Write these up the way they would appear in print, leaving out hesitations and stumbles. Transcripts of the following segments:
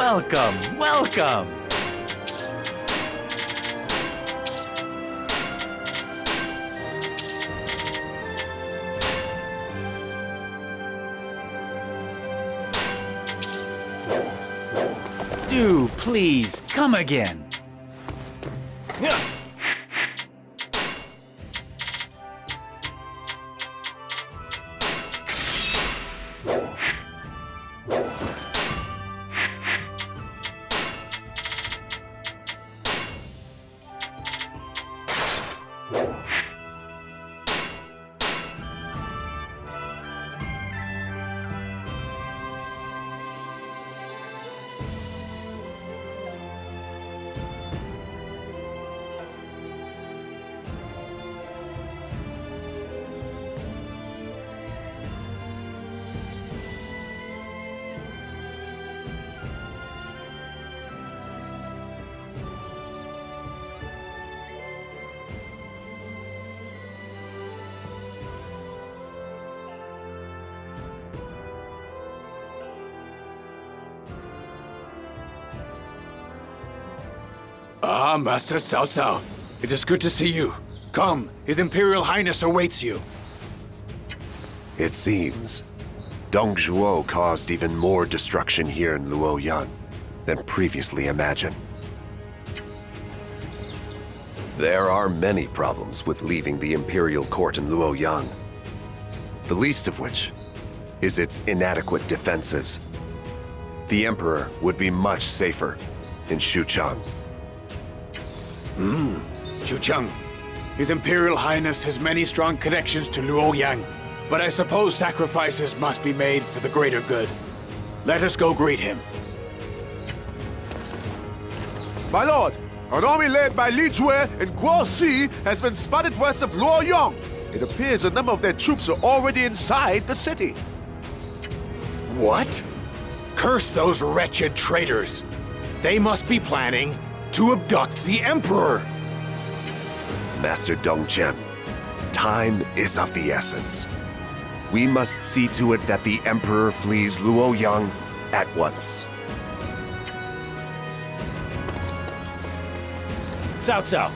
Welcome, welcome! Do please come again. Ah, Master Cao Cao. It is good to see you. Come, His Imperial Highness awaits you. It seems Dong Zhuo caused even more destruction here in Luoyang than previously imagined. There are many problems with leaving the Imperial Court in Luoyang, the least of which is its inadequate defenses. The Emperor would be much safer in Xuchang. Xuchang. His Imperial Highness has many strong connections to Luoyang, but I suppose sacrifices must be made for the greater good. Let us go greet him. My lord, an army led by Li Jue and Guo Xi has been spotted west of Luoyang. It appears a number of their troops are already inside the city. What? Curse those wretched traitors. They must be planning to abduct the Emperor. Master Dongchen, time is of the essence. We must see to it that the Emperor flees Luoyang at once. Cao Cao,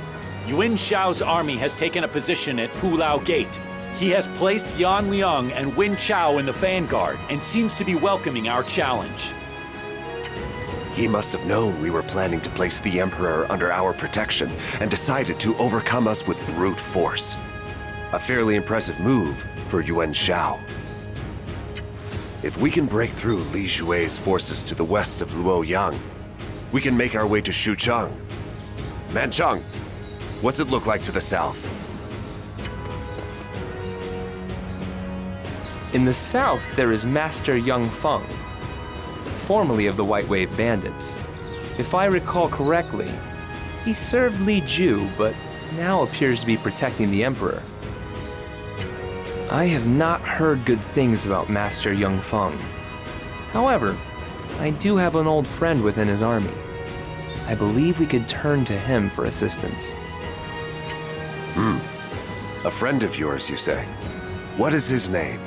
Yuan Shao's army has taken a position at Pulao Gate. He has placed Yan Liang and Wen Chao in the vanguard and seems to be welcoming our challenge. He must have known we were planning to place the Emperor under our protection and decided to overcome us with brute force. A fairly impressive move for Yuan Shao. If we can break through Li Jue's forces to the west of Luoyang, we can make our way to Xuchang. Manchang, what's it look like to the south? In the south, there is Master Yang Feng, formerly of the White Wave Bandits. If I recall correctly, he served Li Ju, but now appears to be protecting the Emperor. I have not heard good things about Master Yang Feng. However, I do have an old friend within his army. I believe we could turn to him for assistance. A friend of yours, you say? What is his name?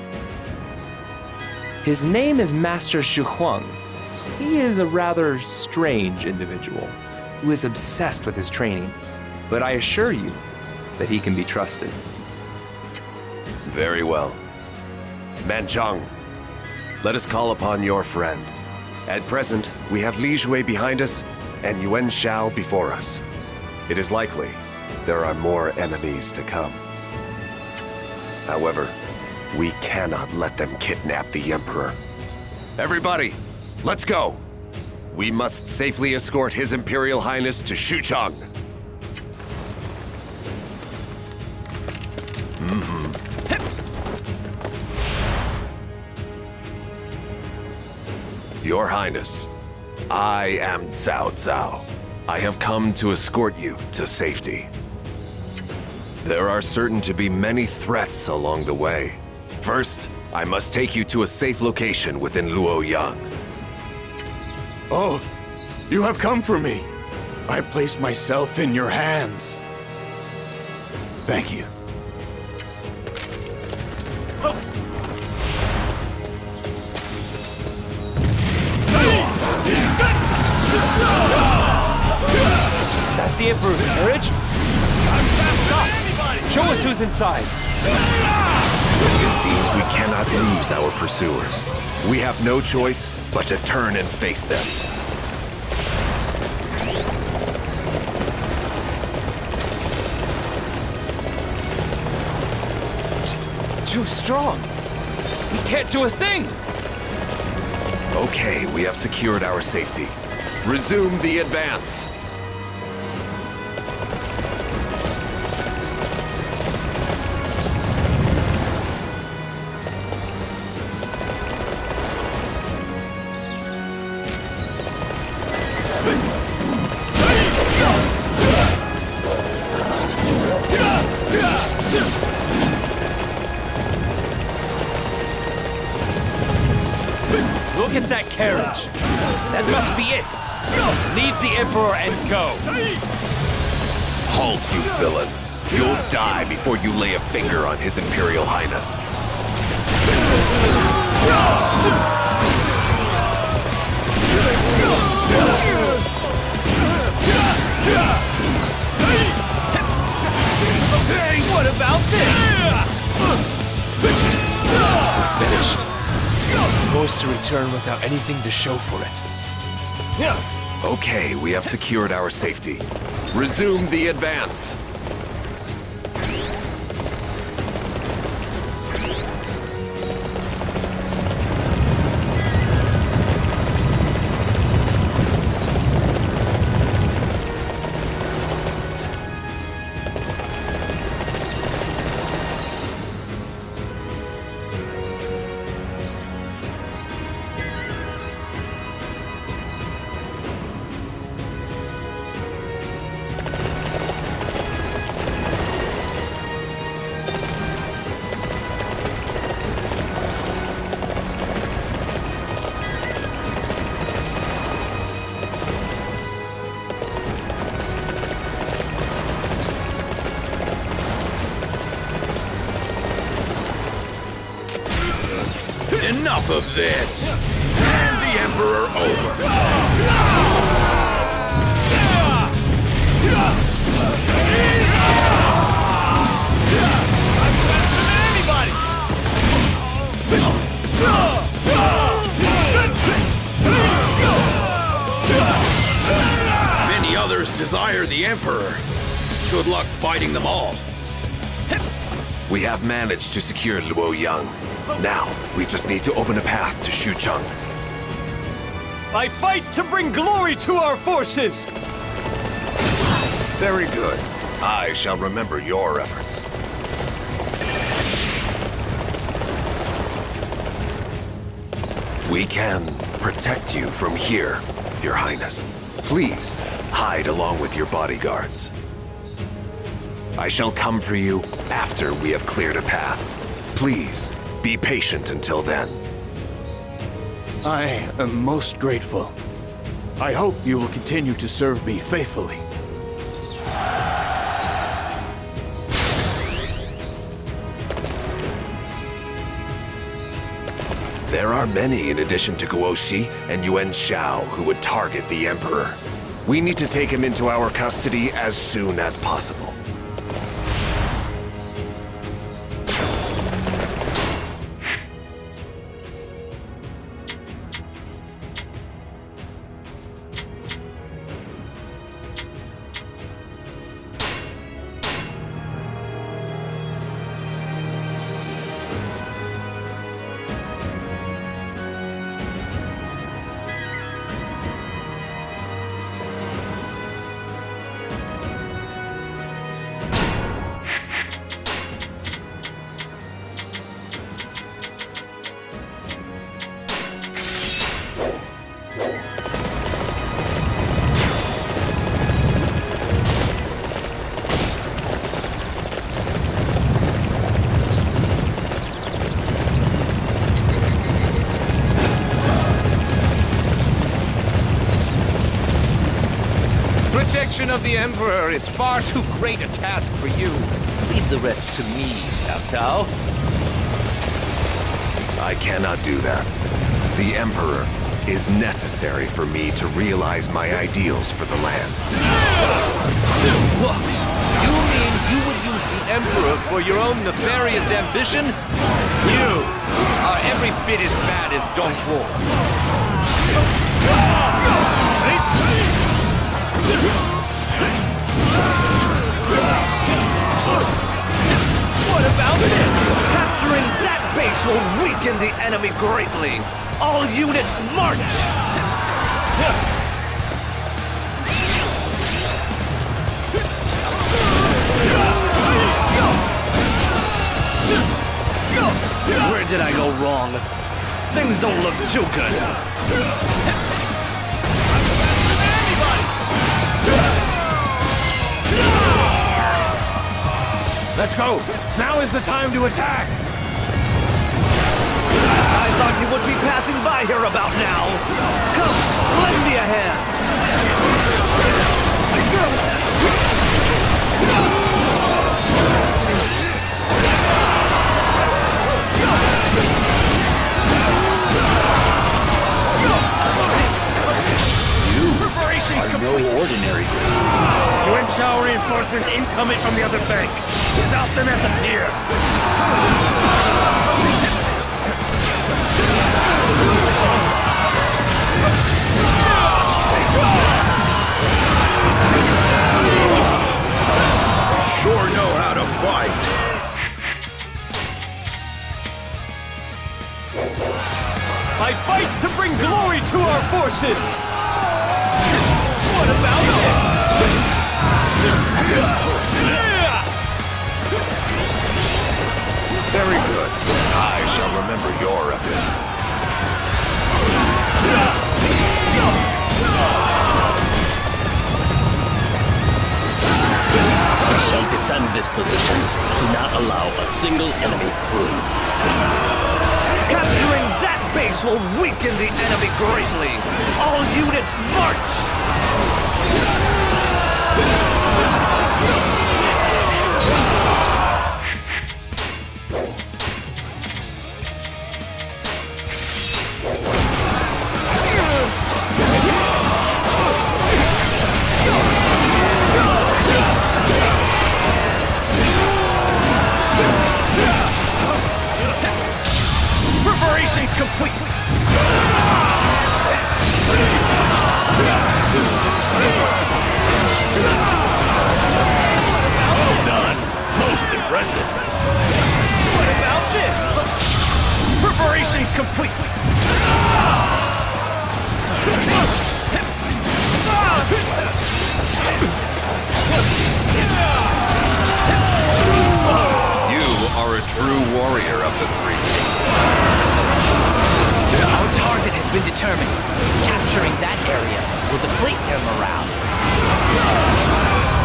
His name is Master Shu Huang. He is a rather strange individual who is obsessed with his training, but I assure you that he can be trusted. Very well. Manchang, let us call upon your friend. At present, we have Li Jue behind us and Yuan Shao before us. It is likely there are more enemies to come. However, we cannot let them kidnap the Emperor. Everybody, let's go! We must safely escort His Imperial Highness to Xuchang. Your Highness, I am Cao Cao. I have come to escort you to safety. There are certain to be many threats along the way. First, I must take you to a safe location within Luoyang. Oh, you have come for me. I place myself in your hands. Thank you. Emperor's carriage? Stop! Show us who's inside! It seems we cannot lose our pursuers. We have no choice but to turn and face them. Too strong! We can't do a thing! Okay, we have secured our safety. Resume the advance. Look at that carriage! That must be it! Leave the Emperor and go! Halt, you villains! You'll die before you lay a finger on His Imperial Highness. What about this? Finished. Forced to return without anything to show for it. Okay, we have secured our safety. Resume the advance. Enough of this! Hand the Emperor over! Many others desire the Emperor. Good luck fighting them all. We have managed to secure Luoyang. Now, we just need to open a path to Xucheng. I fight to bring glory to our forces! Very good. I shall remember your efforts. We can protect you from here, Your Highness. Please, hide along with your bodyguards. I shall come for you after we have cleared a path. Please, be patient until then. I am most grateful. I hope you will continue to serve me faithfully. There are many in addition to Guoxi and Yuan Shao who would target the Emperor. We need to take him into our custody as soon as possible. Protection of the Emperor is far too great a task for you. Leave the rest to me, Cao Cao. I cannot do that. The Emperor is necessary for me to realize my ideals for the land. You mean you would use the Emperor for your own nefarious ambition? You are every bit as bad as Don Juan. What about this? Capturing that base will weaken the enemy greatly. All units march! Where did I go wrong? Things don't look too good. Let's go! Now is the time to attack! I thought you would be passing by here about now. Come, lend me a hand. Preparations are no ordinary group. Yue Jin reinforcements incoming from the other bank. Stop them at the pier. Sure know how to fight. I fight to bring glory to our forces! What about this? Very good. I shall remember your efforts. We shall defend this position. Do not allow a single enemy through. Capturing that base will weaken the enemy greatly. All units march! Preparations complete! Done. Most impressive. What about this? Preparations complete! You are a true warrior of the three kingdoms. Our target has been determined. Capturing that area will deflate their morale.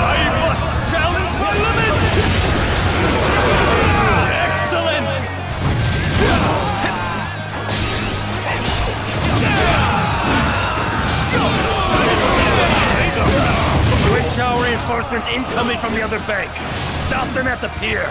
I must challenge my limits! Excellent! Yue Jin reinforcements incoming from the other bank. Stop them at the pier.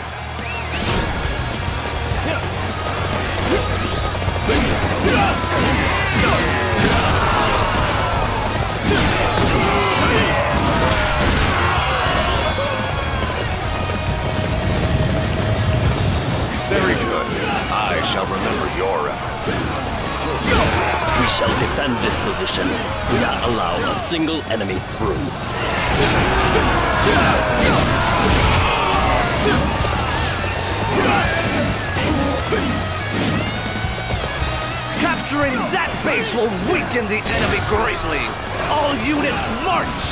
Very good. I shall remember your efforts. We shall defend this position. Do not allow a single enemy through. Capturing that base will weaken the enemy greatly. All units march!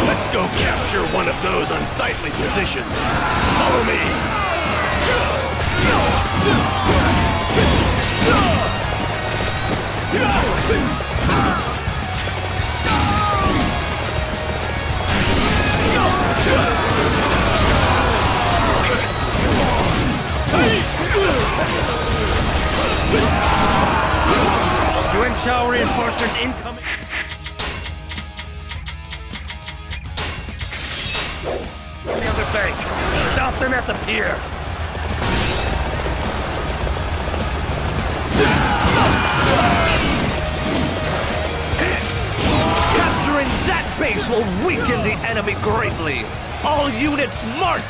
Let's go capture one of those unsightly positions. Follow me. Chao reinforcements incoming. On the other bank. Stop them at the pier. Capturing that base will weaken the enemy greatly. All units march!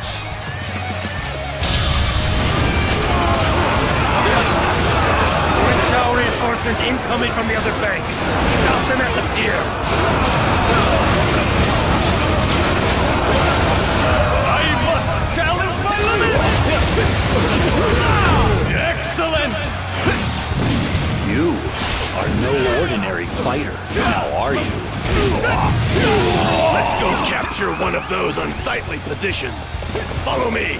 Chao reinforcements incoming from the other bank. Stop them at the pier. I must challenge my limits! Excellent! You are no ordinary fighter, now are you? Let's go capture one of those unsightly positions. Follow me.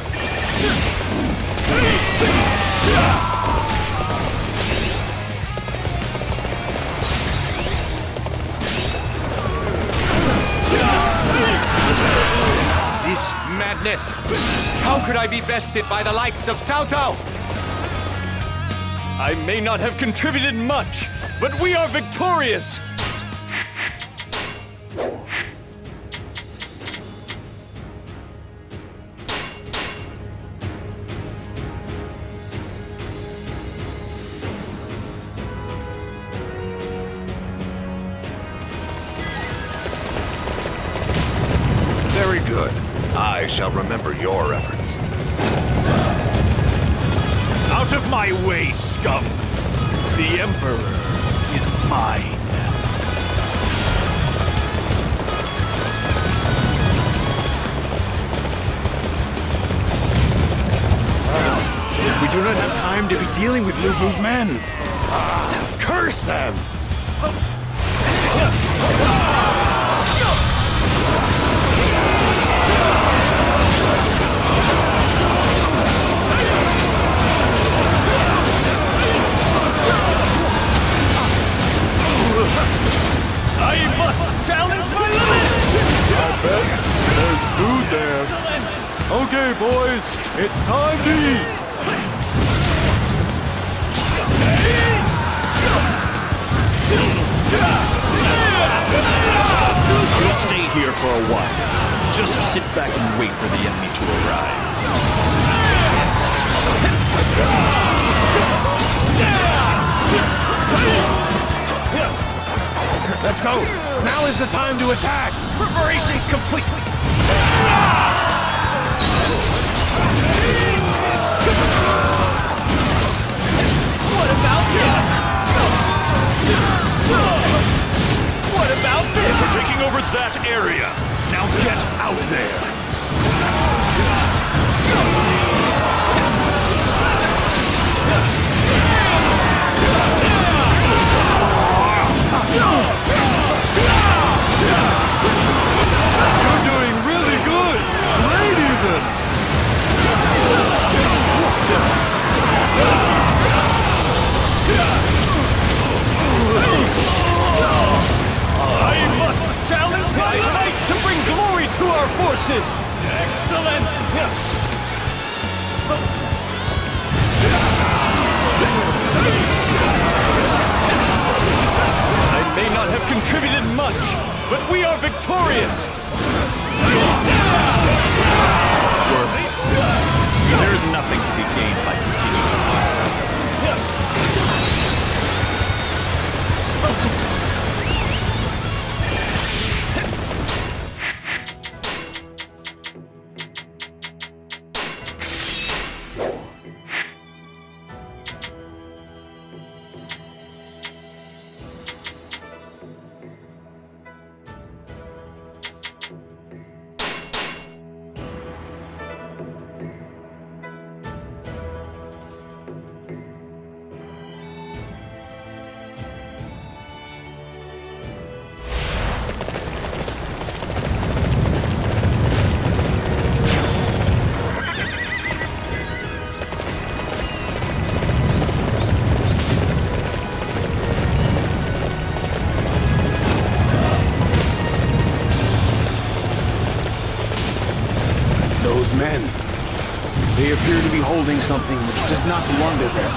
This madness! How could I be bested by the likes of Cao Cao? I may not have contributed much, but we are victorious! Very good. I shall remember your efforts. Out of my way, scum! The Emperor is mine. We do not have time to be dealing with Liu Bu's men. Curse them! I must challenge my limits! I bet there's food there. Excellent! Okay, boys, it's time to eat. We'll stay here for a while. Just sit back and wait for the enemy to arrive. Let's go! Now is the time to attack! Preparations complete! What about this? What about this? We're taking over that area. Now get out there. You're doing really good. Great even. I must challenge my fight to bring glory to our forces! Excellent! I may not have contributed much, but we are victorious! There is nothing to be gained by continuing this. Those men. They appear to be holding something which does not belong to them.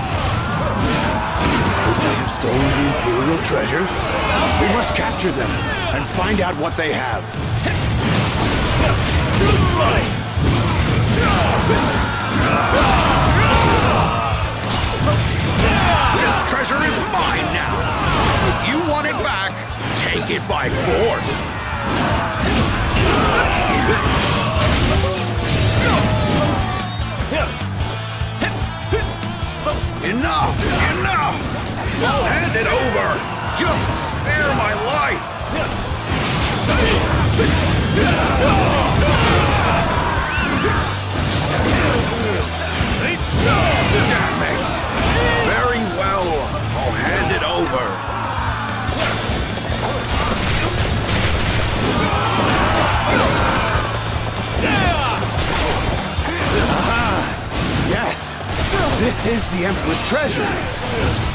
Could they have stolen the Imperial treasure? We must capture them and find out what they have. This treasure is mine now! If you want it back, take it by force! Enough! Enough! I'll hand it over! Just spare my life! Damn it! Very well, I'll hand it over. Yes! This is the Emperor's treasure!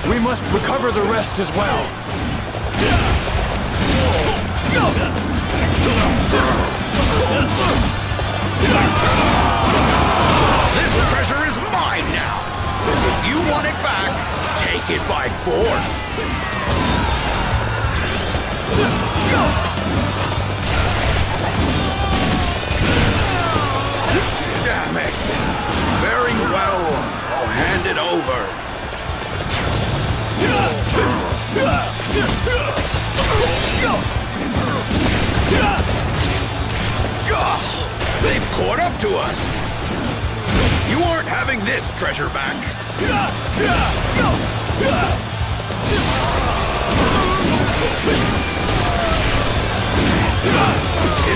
We must recover the rest as well! This treasure is mine now! If you want it back, take it by force! Damn it! Very well, I'll hand it over. They've caught up to us! You aren't having this treasure back!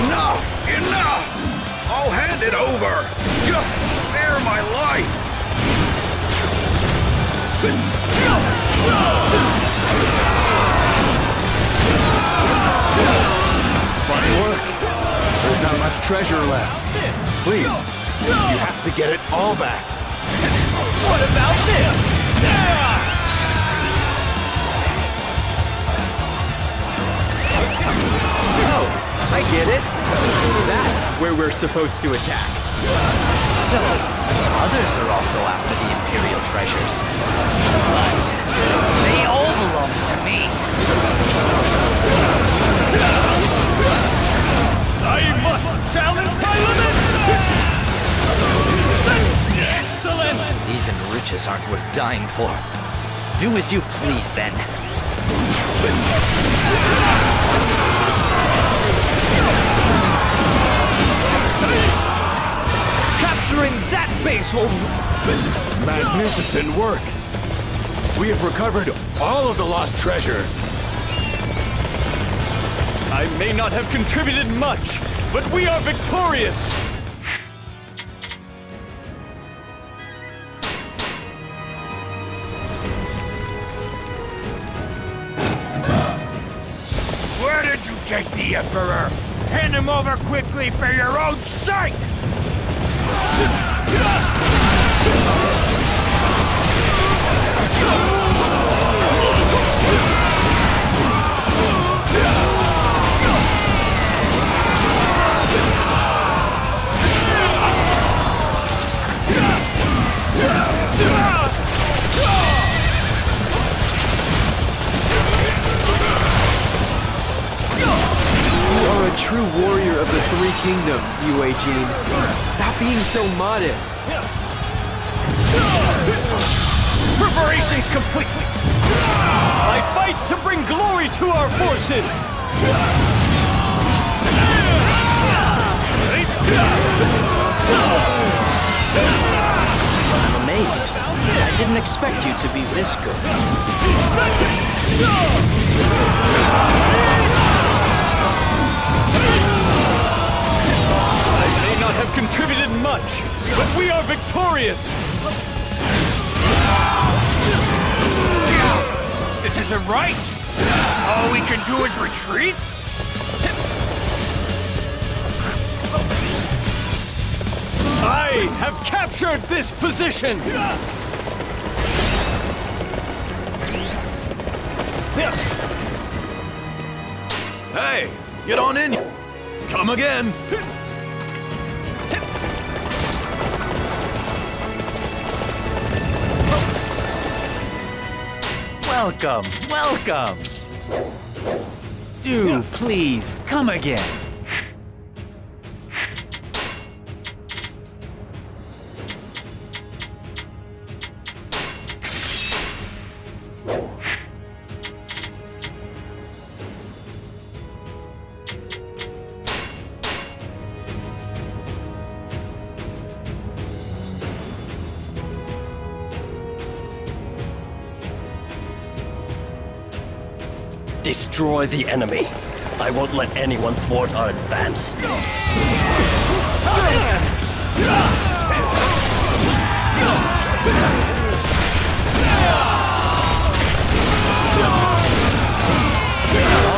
Enough! Enough! I'll hand it over! Just spare my life! Fine work. There's not much treasure left. Please, you have to get it all back. What about this? Oh, I get it. That's where we're supposed to attack. So, others are also after the Imperial treasures. But they all belong to me. I must challenge my limits! Excellent! Even riches aren't worth dying for. Do as you please, then. Capturing that base will... Magnificent work. We have recovered all of the lost treasure. I may not have contributed much, but we are victorious! Where did you take the Emperor? Hand him over quickly for your own sake! A true warrior of the Three Kingdoms, Yue Jin. Stop being so modest. Preparations complete! I fight to bring glory to our forces! I'm amazed. I didn't expect you to be this good. Not have contributed much, but we are victorious! This isn't right! All we can do is retreat? I have captured this position! Hey, get on in! Come again! Welcome, welcome. Do please come again. Destroy the enemy. I won't let anyone thwart our advance. All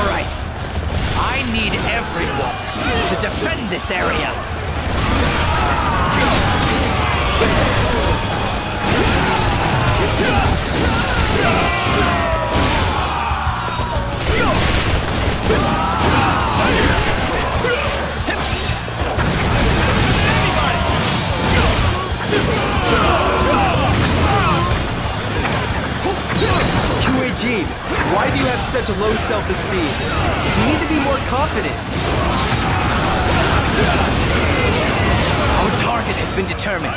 right. I need everyone to defend this area. Yue Jin, why do you have such low self-esteem? You need to be more confident. Our target has been determined.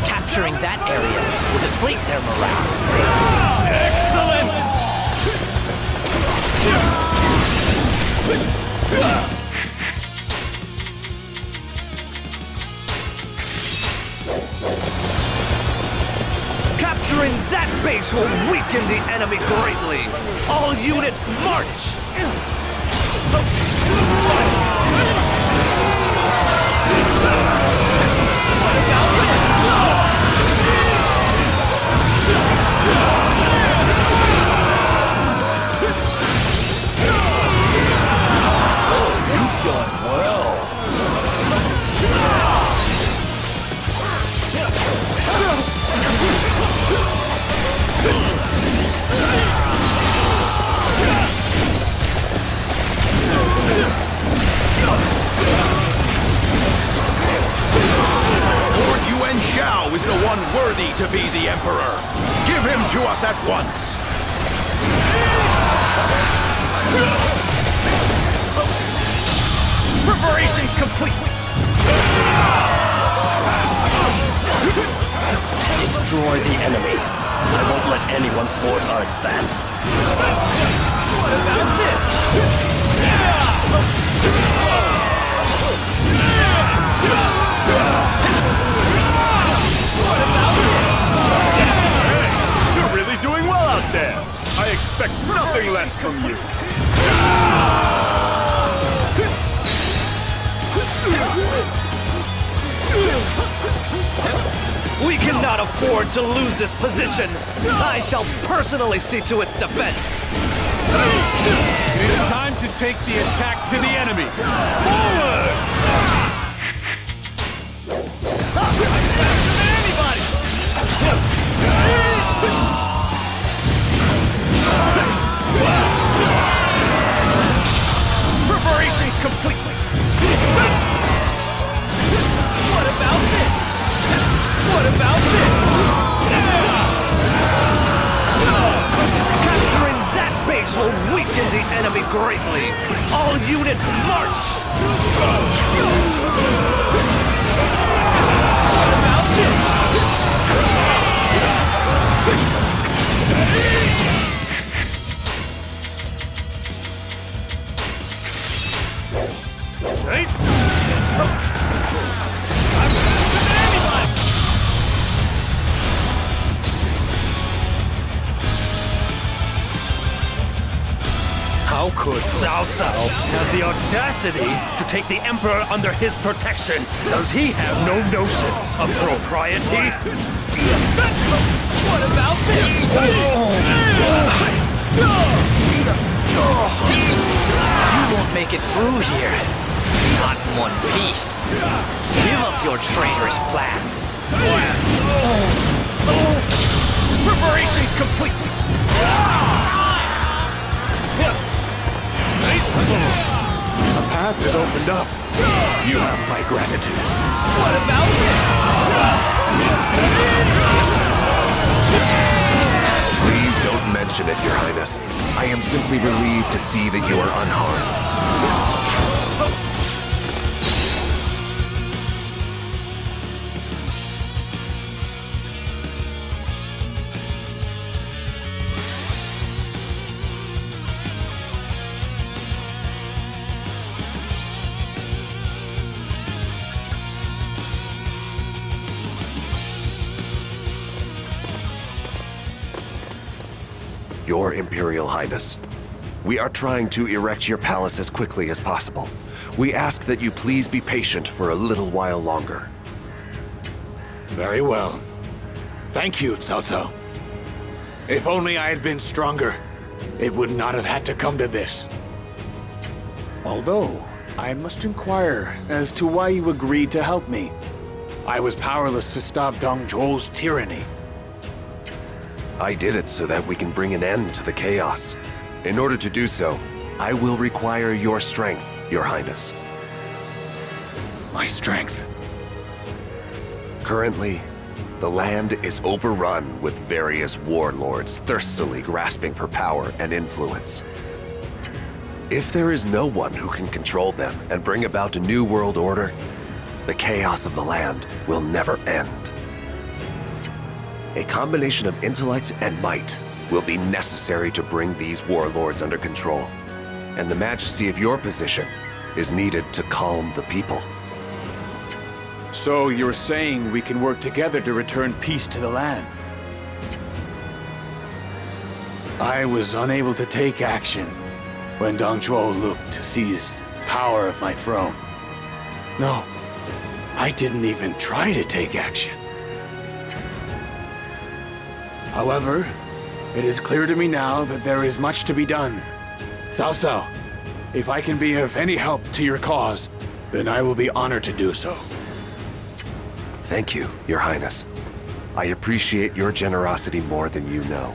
Capturing that area will deflate their morale. Excellent! Capturing that base will weaken the enemy greatly. All units march! You've done well. Lord Yuan Shao is the one worthy to be the Emperor. Give him to us at once. Preparations complete! Destroy the enemy. I won't let anyone thwart our advance. What about this? You're really doing well out there. I expect nothing less from you. We cannot afford to lose this position. I shall personally see to its defense. It is time to take the attack to the enemy. Forward! Preparations complete. What about this? What about this? Capturing that base will weaken the enemy greatly. All units march! What about this? How could Cao Cao have the audacity to take the Emperor under his protection? Does he have no notion of propriety? What about this? You won't make it through here. Not in one piece. Give up your traitorous plans. Preparations complete. A path is opened up. You have my gratitude. What about this? Please Don't mention it, Your Highness. I am simply relieved to see that you are unharmed. Your Imperial Highness, we are trying to erect your palace as quickly as possible. We ask that you please be patient for a little while longer. Very well. Thank you, Cao Cao. If only I had been stronger, it would not have had to come to this. Although, I must inquire as to why you agreed to help me. I was powerless to stop Dong Zhuo's tyranny. I did it so that we can bring an end to the chaos. In order to do so, I will require your strength, Your Highness. My strength? Currently, the land is overrun with various warlords thirstily grasping for power and influence. If there is no one who can control them and bring about a new world order, the chaos of the land will never end. A combination of intellect and might will be necessary to bring these warlords under control, and the majesty of your position is needed to calm the people. So you're saying we can work together to return peace to the land? I was unable to take action when Dong Zhuo looked to seize the power of my throne. No, I didn't even try to take action. However, it is clear to me now that there is much to be done. Cao Cao, if I can be of any help to your cause, then I will be honored to do so. Thank you, Your Highness. I appreciate your generosity more than you know.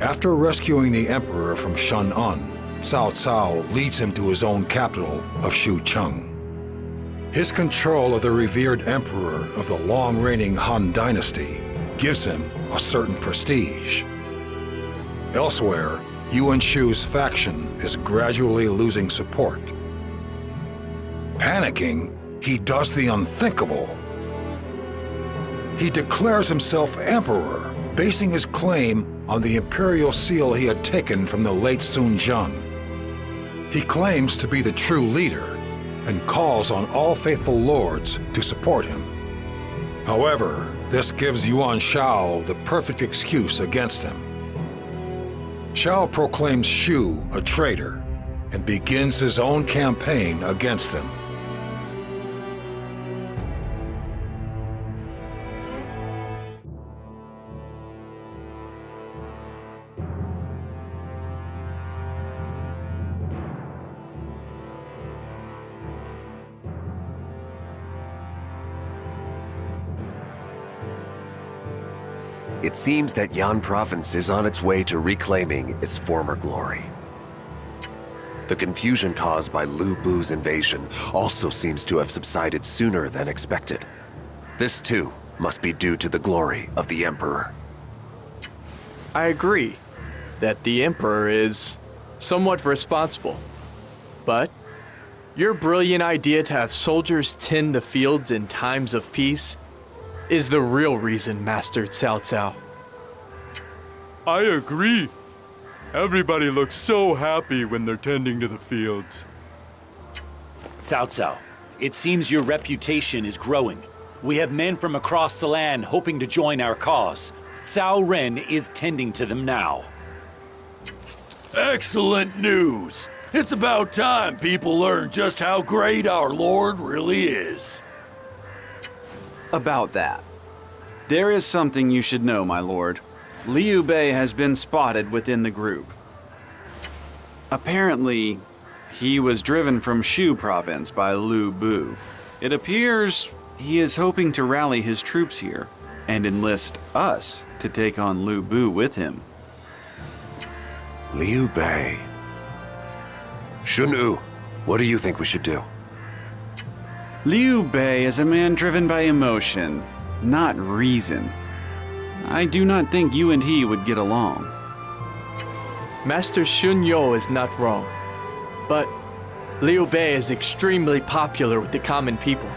After rescuing the Emperor from Shan'an, Cao Cao leads him to his own capital of Xucheng. His control of the revered Emperor of the long-reigning Han Dynasty gives him a certain prestige. Elsewhere, Yuan Shu's faction is gradually losing support. Panicking, he does the unthinkable. He declares himself emperor, basing his claim on the imperial seal he had taken from the late Sun Jian. He claims to be the true leader and calls on all faithful lords to support him. However, this gives Yuan Shao the perfect excuse against him. Shao proclaims Shu a traitor and begins his own campaign against him. It seems that Yan province is on its way to reclaiming its former glory. The confusion caused by Lu Bu's invasion also seems to have subsided sooner than expected. This too must be due to the glory of the Emperor. I agree that the Emperor is somewhat responsible. But your brilliant idea to have soldiers tend the fields in times of peace is the real reason, Master Cao Cao. I agree. Everybody looks so happy when they're tending to the fields. Cao Cao, it seems your reputation is growing. We have men from across the land hoping to join our cause. Cao Ren is tending to them now. Excellent news! It's about time people learn just how great our Lord really is. About that. There is something you should know, my lord. Liu Bei has been spotted within the group. Apparently, He was driven from Shu province by Lu Bu. It appears he is hoping to rally his troops here and enlist us to take on Lu Bu with him. Liu Bei. Shun-U, what do you think we should do? Liu Bei is a man driven by emotion, not reason. I do not think you and he would get along. Master Shun Yo is not wrong, but Liu Bei is extremely popular with the common people.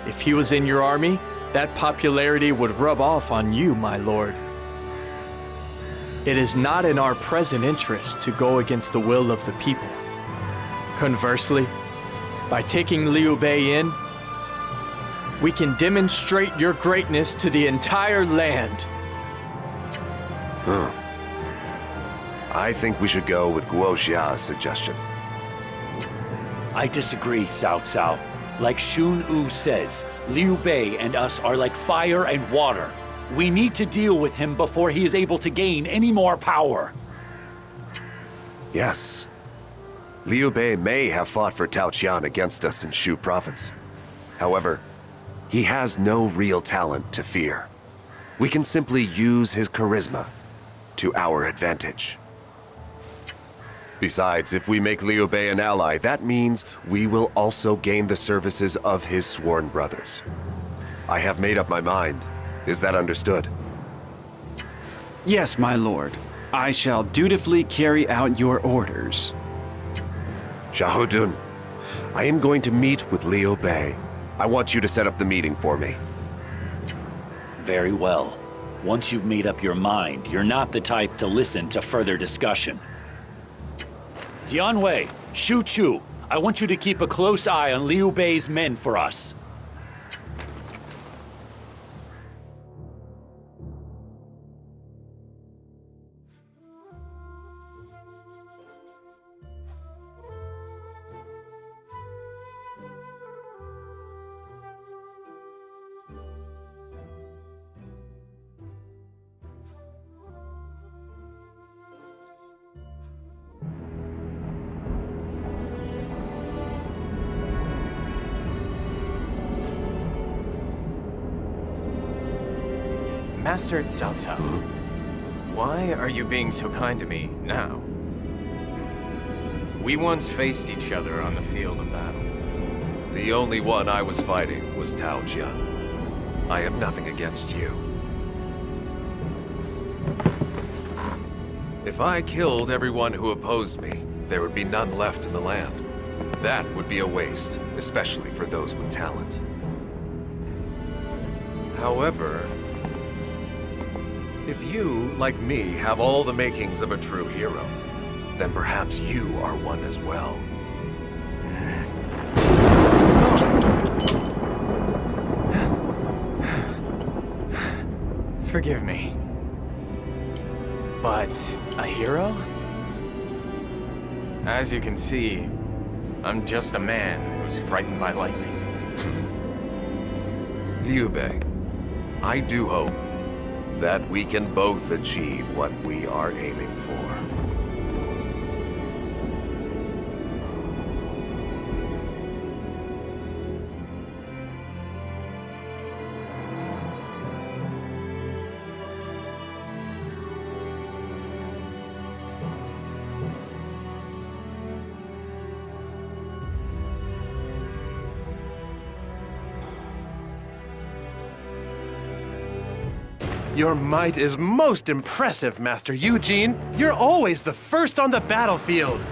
If he was in your army, that popularity would rub off on you, my lord. It is not in our present interest to go against the will of the people. Conversely, by taking Liu Bei in, we can demonstrate your greatness to the entire land. I think we should go with Guo Xia's suggestion. I disagree, Cao Cao. Like Shun Yu says, Liu Bei and us are like fire and water. We need to deal with him before he is able to gain any more power. Yes. Liu Bei may have fought for Tao Qian against us in Shu province. However, he has no real talent to fear. We can simply use his charisma to our advantage. Besides, if we make Liu Bei an ally, that means we will also gain the services of his sworn brothers. I have made up my mind. Is that understood? Yes, my lord. I shall dutifully carry out your orders. Xiahou, I am going to meet with Liu Bei. I want you to set up the meeting for me. Very well. Once you've made up your mind, you're not the type to listen to further discussion. Tianwei, Shu Chu, I want you to keep a close eye on Liu Bei's men for us. Master Cao Cao, why are you being so kind to me now? We once faced each other on the field of battle. The only one I was fighting was Tao Qian. I have nothing against you. If I killed everyone who opposed me, there would be none left in the land. That would be a waste, especially for those with talent. However, if you, like me, have all the makings of a true hero, then perhaps you are one as well. Forgive me. But a hero? As you can see, I'm just a man who's frightened by lightning. Liu Bei, I do hope that we can both achieve what we are aiming for. Your might is most impressive, Master Yue Jin. You're always the first on the battlefield.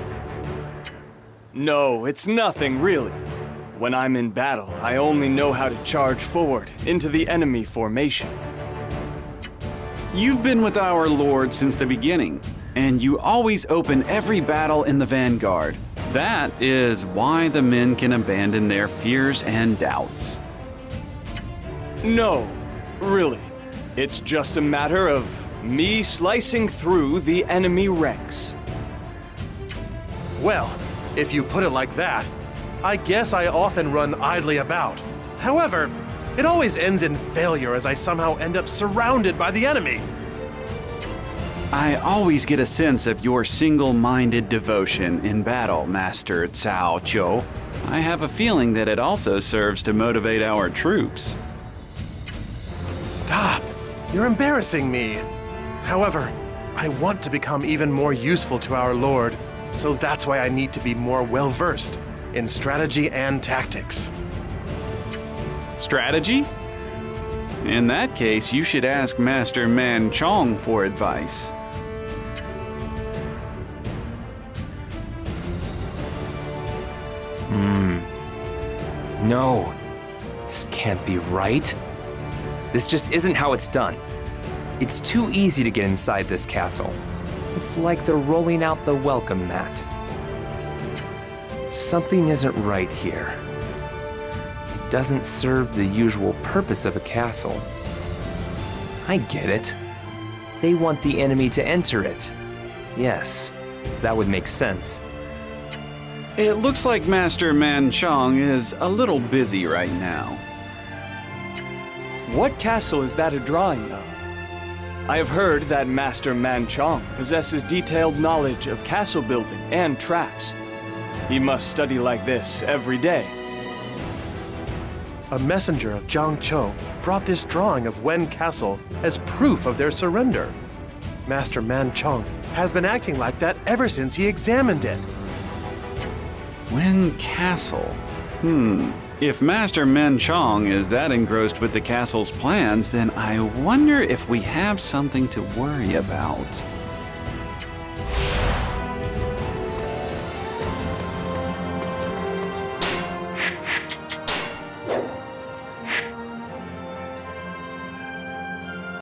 No, it's nothing, really. When I'm in battle, I only know how to charge forward into the enemy formation. You've been with our lord since the beginning, and you always open every battle in the vanguard. That is why the men can abandon their fears and doubts. No, really. It's just a matter of me slicing through the enemy ranks. Well, if you put it like that, I guess I often run idly about. However, it always ends in failure as I somehow end up surrounded by the enemy. I always get a sense of your single-minded devotion in battle, Master Cao Zhou. I have a feeling that it also serves to motivate our troops. Stop! You're embarrassing me. However, I want to become even more useful to our Lord, so that's why I need to be more well-versed in strategy and tactics. Strategy? In that case, you should ask Master Man Chong for advice. No. This can't be right. This just isn't how it's done. It's too easy to get inside this castle. It's like they're rolling out the welcome mat. Something isn't right here. It doesn't serve the usual purpose of a castle. I get it. They want the enemy to enter it. Yes, that would make sense. It looks like Master Man Chong is a little busy right now. What castle is that a drawing of? I have heard that Master Man Chong possesses detailed knowledge of castle building and traps. He must study like this every day. A messenger of Zhang Chou brought this drawing of Wen Castle as proof of their surrender. Master Man Chong has been acting like that ever since he examined it. Wen Castle? If Master Men Chong is that engrossed with the castle's plans, then I wonder if we have something to worry about.